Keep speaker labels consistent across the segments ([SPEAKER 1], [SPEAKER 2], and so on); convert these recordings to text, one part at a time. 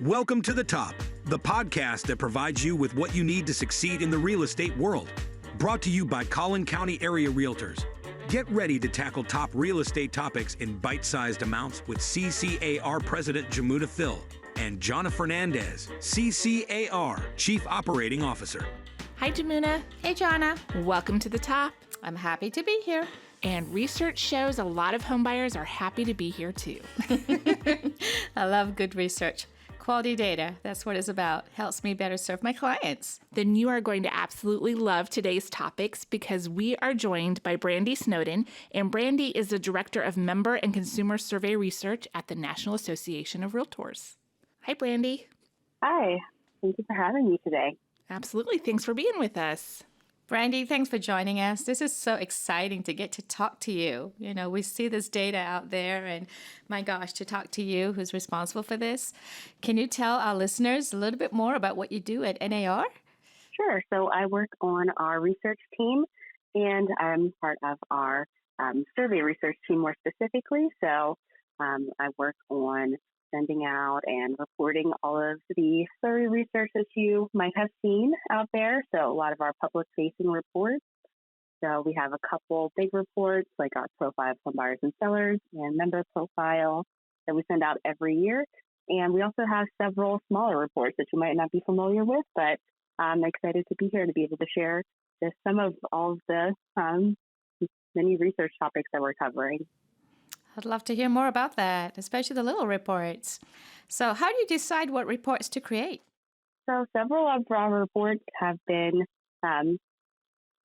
[SPEAKER 1] Welcome to The Top, the podcast that provides you with what you need to succeed in the real estate world. Brought to you by Collin County Area Realtors. Get ready to tackle top real estate topics in bite-sized amounts with CCAR President Jamuta Phil and Jonna Fernandez, CCAR Chief Operating Officer.
[SPEAKER 2] Hi, Jamuta.
[SPEAKER 3] Hey, Jonna.
[SPEAKER 2] Welcome to The Top.
[SPEAKER 3] I'm happy to be here.
[SPEAKER 2] And research shows a lot of homebuyers are happy to be here too.
[SPEAKER 3] I love good research. Quality data, that's what it's about. Helps me better serve my clients.
[SPEAKER 2] Then you are going to absolutely love today's topics because we are joined by Brandi Snowden, and Brandi is the Director of Member and Consumer Survey Research at the National Association of REALTORS. Hi, Brandi.
[SPEAKER 4] Hi. Thank you for having me today.
[SPEAKER 2] Absolutely. Thanks for being with us.
[SPEAKER 3] Brandi, thanks for joining us. This is so exciting to get to talk to you. You know, we see this data out there, and my gosh, to talk to you, who's responsible for this. Can you tell our listeners a little bit more about what you do at NAR?
[SPEAKER 4] Sure. So I work on our research team, and I'm part of our survey research team more specifically. So I work on sending out and reporting all of the survey research that you might have seen out there. So a lot of our public-facing reports. So we have a couple big reports like our profile of home buyers and sellers and member profile that we send out every year. And we also have several smaller reports that you might not be familiar with, but I'm excited to be here to be able to share some of all of the many research topics that we're covering.
[SPEAKER 3] I'd love to hear more about that, especially the little reports. So how do you decide what reports to create?
[SPEAKER 4] So several of our reports have been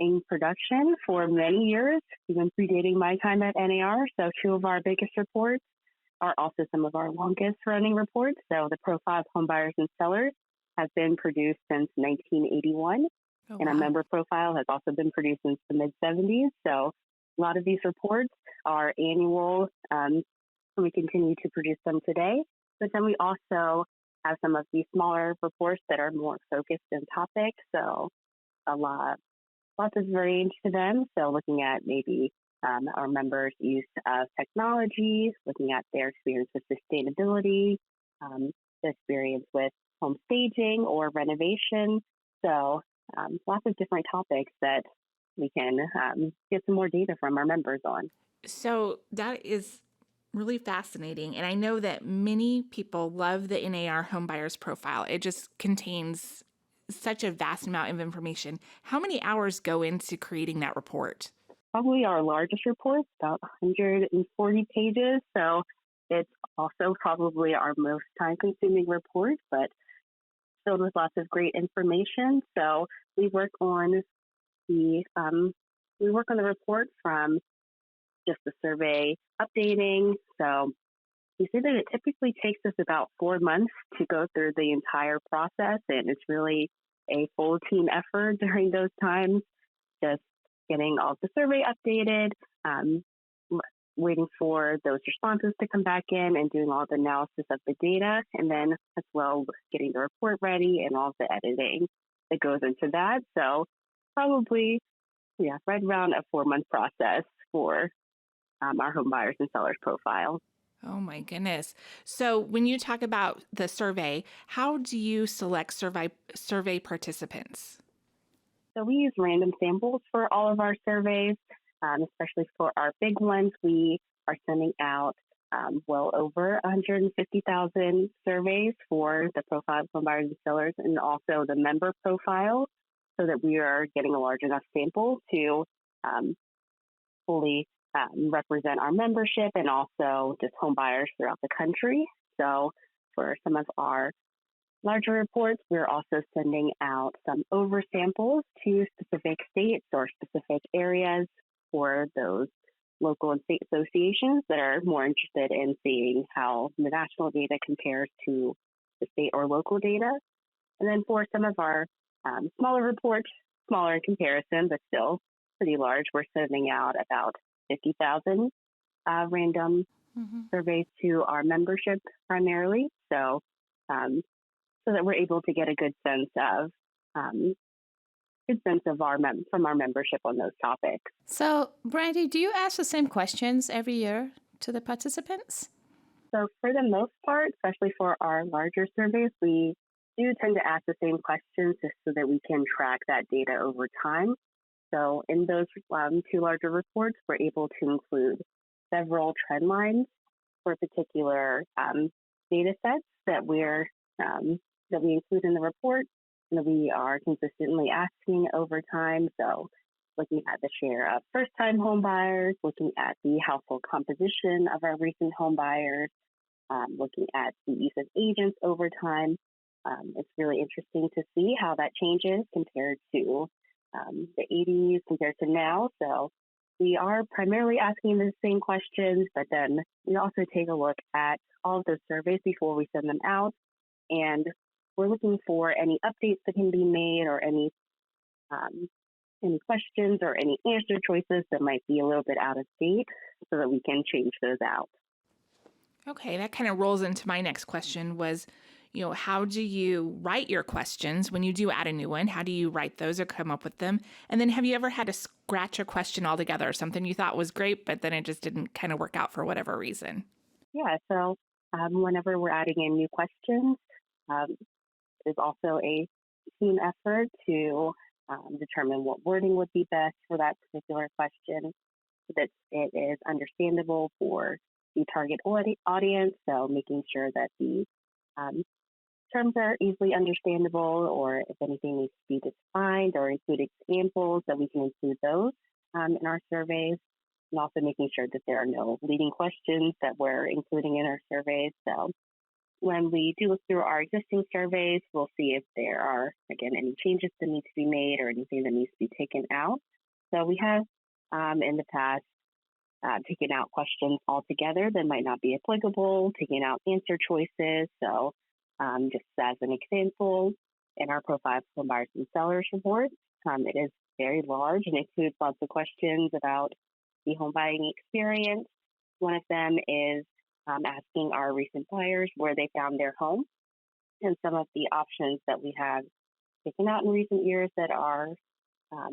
[SPEAKER 4] in production for many years, even predating my time at NAR. So two of our biggest reports are also some of our longest running reports. So the profile of home buyers and sellers has been produced since 1981. And our member profile has also been produced since the mid-70s. So a lot of these reports are annual. We continue to produce them today. But then we also have some of these smaller reports that are more focused in topic. So lots of range to them. So looking at maybe our members' use of technology, looking at their experience with sustainability, their experience with home staging or renovation. So lots of different topics that we can get some more data from our members on.
[SPEAKER 2] So that is really fascinating. And I know that many people love the NAR Homebuyers Profile. It just contains such a vast amount of information. How many hours go into creating that report?
[SPEAKER 4] Probably our largest report, about 140 pages. So it's also probably our most time-consuming report, but filled with lots of great information. So we work on the report from just the survey updating. So you see that it typically takes us about 4 months to go through the entire process, and it's really a full team effort during those times, just getting all the survey updated, waiting for those responses to come back in and doing all the analysis of the data, and then as well getting the report ready and all the editing that goes into that. So probably, right around a 4-month process for our home buyers and sellers profile.
[SPEAKER 2] Oh my goodness. So when you talk about the survey, how do you select survey participants?
[SPEAKER 4] So we use random samples for all of our surveys, especially for our big ones. We are sending out well over 150,000 surveys for the profile of home buyers and sellers and also the member profile, so that we are getting a large enough sample to fully represent our membership and also just home buyers throughout the country. So for some of our larger reports, we're also sending out some oversamples to specific states or specific areas for those local and state associations that are more interested in seeing how the national data compares to the state or local data. And then for some of our smaller reports, smaller in comparison, but still pretty large, we're sending out about 50,000 random surveys to our membership primarily. So that we're able to get a good sense of from our membership on those topics.
[SPEAKER 3] So, Brandi, do you ask the same questions every year to the participants?
[SPEAKER 4] So for the most part, especially for our larger surveys, we do tend to ask the same questions just so that we can track that data over time. So in those two larger reports, we're able to include several trend lines for particular data sets that we include in the report and that we are consistently asking over time. So looking at the share of first-time home buyers, looking at the household composition of our recent home buyers, looking at the use of agents over time. It's really interesting to see how that changes compared to the 80s compared to now. So we are primarily asking the same questions, but then we also take a look at all of those surveys before we send them out. And we're looking for any updates that can be made or any questions or any answer choices that might be a little bit out of date so that we can change those out.
[SPEAKER 2] Okay, that kind of rolls into my next question was, how do you write your questions when you do add a new one? How do you write those or come up with them? And then have you ever had to scratch a question altogether, something you thought was great, but then it just didn't kind of work out for whatever reason?
[SPEAKER 4] Yeah, so whenever we're adding in new questions, there's also a team effort to determine what wording would be best for that particular question so that it is understandable for the target audience. So making sure that the terms are easily understandable, or if anything needs to be defined or include examples, that we can include those in our surveys, and also making sure that there are no leading questions that we're including in our surveys. So when we do look through our existing surveys, we'll see if there are, again, any changes that need to be made or anything that needs to be taken out. So we have in the past taken out questions altogether that might not be applicable, taking out answer choices. So just as an example, in our Profile of Home Buyers and Sellers report, it is very large and includes lots of questions about the home buying experience. One of them is asking our recent buyers where they found their home, and some of the options that we have taken out in recent years that are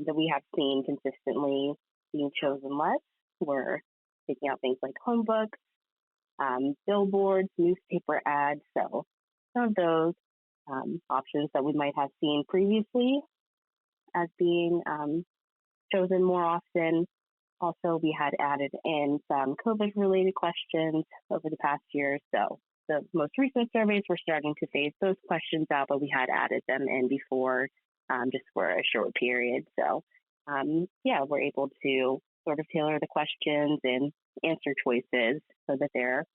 [SPEAKER 4] that we have seen consistently being chosen less were taking out things like home books, billboards, newspaper ads. So some of those options that we might have seen previously as being chosen more often. Also, we had added in some COVID-related questions over the past year. So the most recent surveys were starting to phase those questions out, but we had added them in before just for a short period. So, we're able to sort of tailor the questions and answer choices so that they're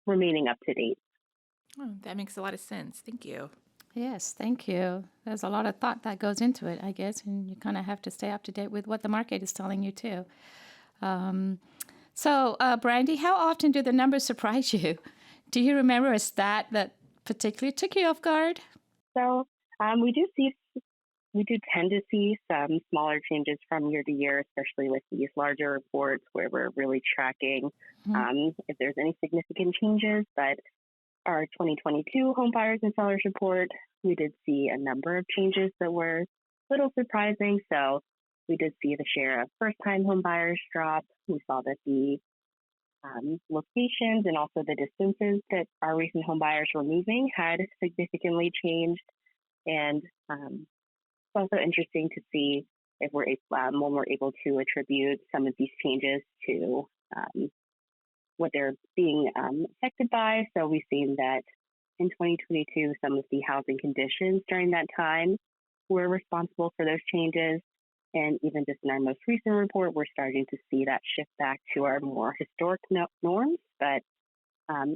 [SPEAKER 4] remaining up to date.
[SPEAKER 2] Oh, that makes a lot of sense. Thank you.
[SPEAKER 3] Yes, thank you. There's a lot of thought that goes into it, I guess, and you kind of have to stay up to date with what the market is telling you too. So, Brandi, how often do the numbers surprise you? Do you remember a stat that particularly took you off guard?
[SPEAKER 4] So we do tend to see some smaller changes from year to year, especially with these larger reports where we're really tracking if there's any significant changes. But our 2022 Home Buyers and Sellers report, we did see a number of changes that were a little surprising. So we did see the share of first-time home buyers drop. We saw that the locations and also the distances that our recent home buyers were moving had significantly changed. And it's also interesting to see if we're when we're able to attribute some of these changes to what they're being affected by. So we've seen that in 2022, some of the housing conditions during that time were responsible for those changes. And even just in our most recent report, we're starting to see that shift back to our more historic norms. But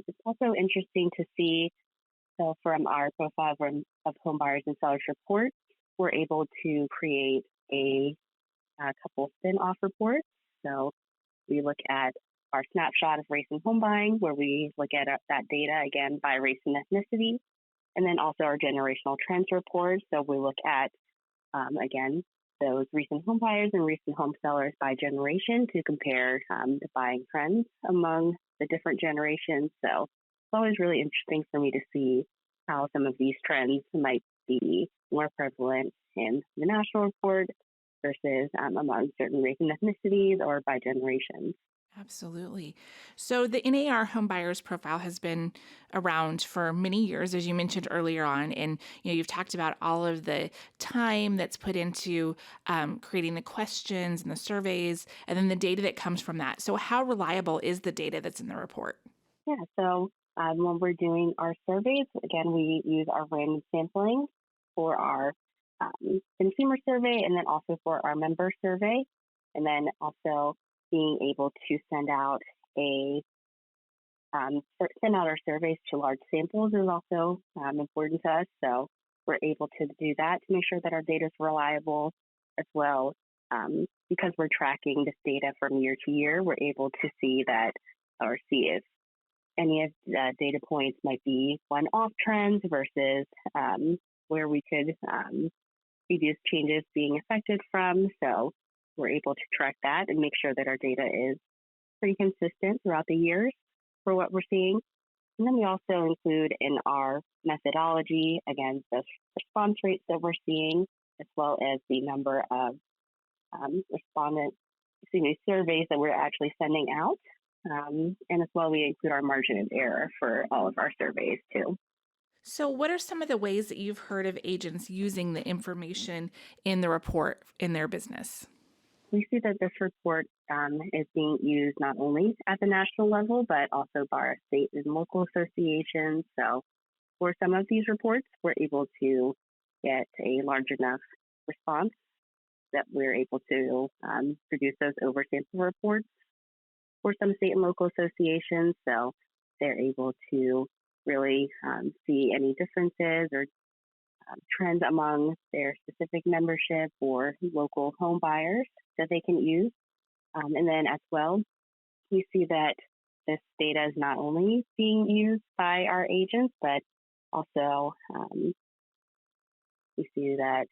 [SPEAKER 4] it's also interesting to see, so from our Profile of Home Buyers and Sellers report, we're able to create a couple spin-off reports. So we look at our snapshot of race and home buying, where we look at that data again by race and ethnicity, and then also our generational trends report. So we look at, again, those recent home buyers and recent home sellers by generation to compare the buying trends among the different generations. So it's always really interesting for me to see how some of these trends might be more prevalent in the national report versus among certain race and ethnicities or by generations.
[SPEAKER 2] Absolutely. So the NAR home buyers profile has been around for many years, as you mentioned earlier on, and you've talked about all of the time that's put into creating the questions and the surveys, and then the data that comes from that. So how reliable is the data that's in the report?
[SPEAKER 4] Yeah, so when we're doing our surveys, again, we use our random sampling for our consumer survey and then also for our member survey. And then also being able to send out our surveys to large samples is also important to us. So we're able to do that to make sure that our data is reliable as well. Because we're tracking this data from year to year, we're able to see if any of the data points might be one-off trends versus where we could reduce changes being affected from. So we're able to track that and make sure that our data is pretty consistent throughout the years for what we're seeing. And then we also include in our methodology, again, the response rates that we're seeing, as well as the number of surveys that we're actually sending out. And as well, we include our margin of error for all of our surveys too.
[SPEAKER 2] So what are some of the ways that you've heard of agents using the information in the report in their business?
[SPEAKER 4] We see that this report is being used not only at the national level, but also by our state and local associations. So for some of these reports, we're able to get a large enough response that we're able to produce those oversample reports for some state and local associations. So they're able to really see any differences or trends among their specific membership or local home buyers that they can use. And then as well, we see that this data is not only being used by our agents, but also we see that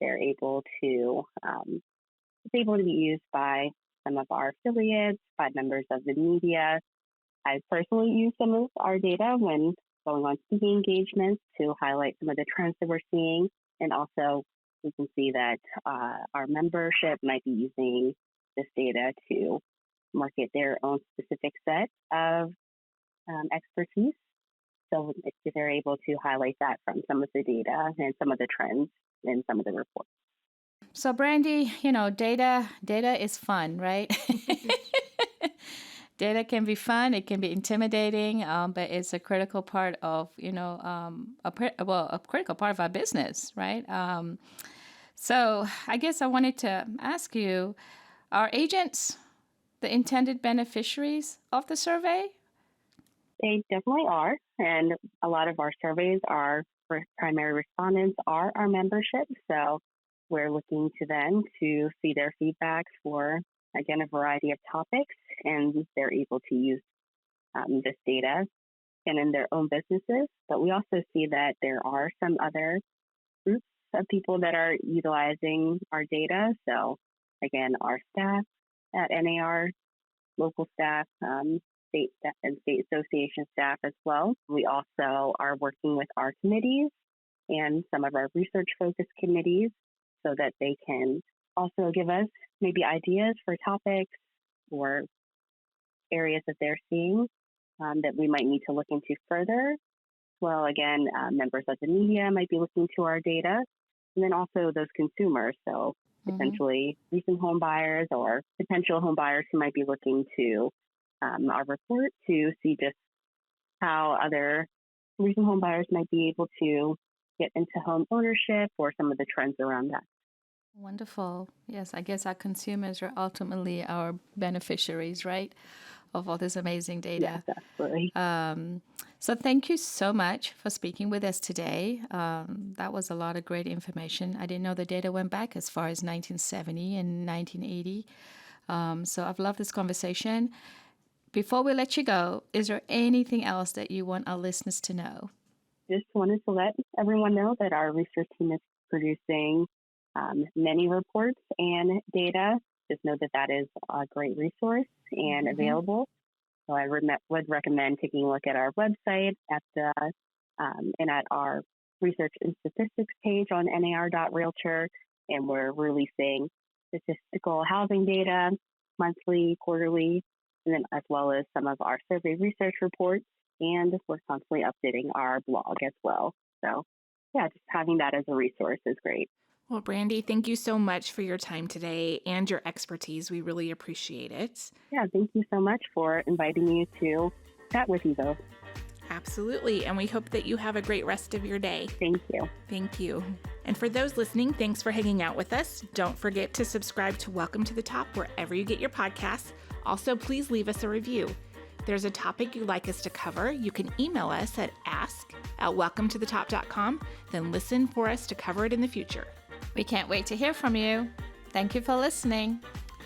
[SPEAKER 4] they're able to it's able to be used by some of our affiliates, by members of the media. I personally use some of our data when going on speaking engagements to highlight some of the trends that we're seeing. And also, we can see that our membership might be using this data to market their own specific set of expertise. So they're able to highlight that from some of the data and some of the trends in some of the reports.
[SPEAKER 3] So, Brandi, data is fun, right? Data can be fun. It can be intimidating, but it's a critical part of, a critical part of our business, right? So I guess I wanted to ask you, are agents the intended beneficiaries of the survey?
[SPEAKER 4] They definitely are. And a lot of our surveys, our primary respondents are our membership. So we're looking to them to see their feedback for, again, a variety of topics, and they're able to use this data and in their own businesses. But we also see that there are some other groups of people that are utilizing our data. So again, our staff at NAR, local staff, state staff and state association staff as well. We also are working with our committees and some of our research-focused committees so that they can also give us maybe ideas for topics or areas that they're seeing that we might need to look into further. Well, again, members of the media might be looking to our data, and then also those consumers. So essentially recent home buyers or potential home buyers who might be looking to our report to see just how other recent home buyers might be able to get into home ownership or some of the trends around that.
[SPEAKER 3] Wonderful. Yes, I guess our consumers are ultimately our beneficiaries, right, of all this amazing data.
[SPEAKER 4] Yes, absolutely.
[SPEAKER 3] So thank you so much for speaking with us today. That was a lot of great information. I didn't know the data went back as far as 1970 and 1980. So I've loved this conversation. Before we let you go, is there anything else that you want our listeners to know?
[SPEAKER 4] Just wanted to let everyone know that our research team is producing many reports and data. Just know that that is a great resource and available. So I would recommend taking a look at our website and at our research and statistics page on nar.realtor. And we're releasing statistical housing data monthly, quarterly, and then as well as some of our survey research reports, and we're constantly updating our blog as well. So yeah, just having that as a resource is great.
[SPEAKER 2] Well, Brandi, thank you so much for your time today and your expertise. We really appreciate it.
[SPEAKER 4] Yeah, thank you so much for inviting me to chat with you both.
[SPEAKER 2] Absolutely. And we hope that you have a great rest of your day.
[SPEAKER 4] Thank you.
[SPEAKER 2] Thank you. And for those listening, thanks for hanging out with us. Don't forget to subscribe to Welcome to the Top wherever you get your podcasts. Also, please leave us a review. If there's a topic you'd like us to cover, you can email us at ask@welcometothetop.com, then listen for us to cover it in the future.
[SPEAKER 3] We can't wait to hear from you. Thank you for listening.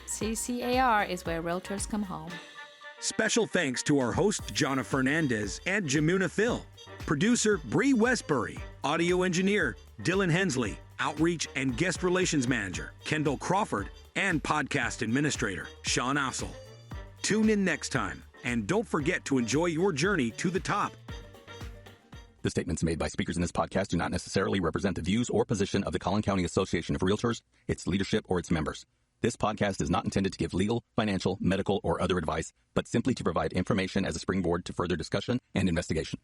[SPEAKER 3] CCAR is where realtors come home.
[SPEAKER 1] Special thanks to our host, Jonna Fernandez and Jamuna Phil. Producer, Bree Westbury. Audio engineer, Dylan Hensley. Outreach and guest relations manager, Kendall Crawford. And podcast administrator, Sean Ossel. Tune in next time, and don't forget to enjoy your journey to the top.
[SPEAKER 5] The statements made by speakers in this podcast do not necessarily represent the views or position of the Collin County Association of Realtors, its leadership, or its members. This podcast is not intended to give legal, financial, medical, or other advice, but simply to provide information as a springboard to further discussion and investigation.